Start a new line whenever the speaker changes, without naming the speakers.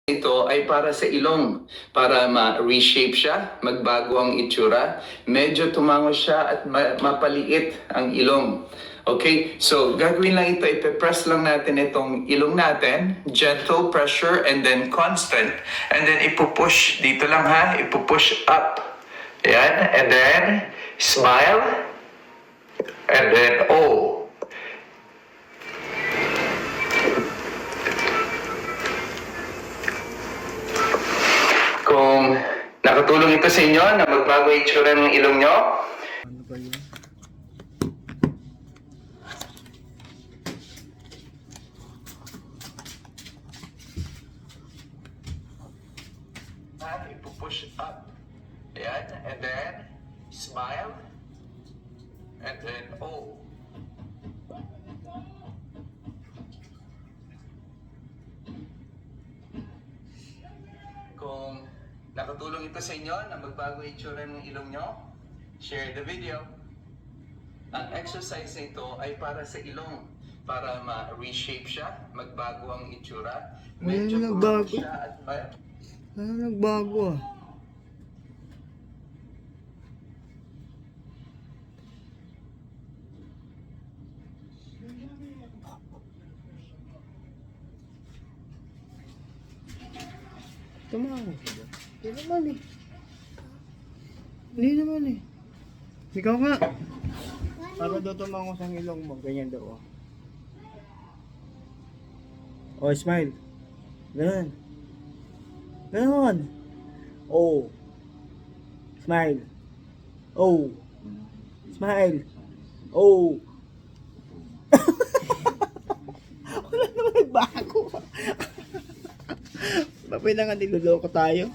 Ito ay para sa ilong, para ma-reshape siya, magbago ang itsura, medyo tumango siya at mapaliit ang ilong. Okay, so gagawin lang ito, ipe-press lang natin itong ilong natin, gentle pressure and then constant, and then ipupush, dito lang ha, ipupush up. Yan, and then smile, and then oh. Kung nakatulong ito sa inyo na magbago yung itsura ng ilong nyo,
Ano ba yun?
ipupush up. Ayan, and then smile, and then oh. Kung nakatulong ito sa inyo na magbago yung itsura ng ilong nyo, share the video. Ang exercise na ito ay para sa ilong, para ma-reshape siya, magbago ang itsura, medyo
nagbago?
siya at
Ano nagbago ah? Tumawa siya. Hindi naman eh. Hindi naman eh. Ikaw nga. Para daw tumango sa ilong mo. Ganyan daw. Oh, smile. Ganun. Ganun. Oh. Smile. Oh. Smile. Oh. Wala naman nagbago. Babay na nga niloloko tayo.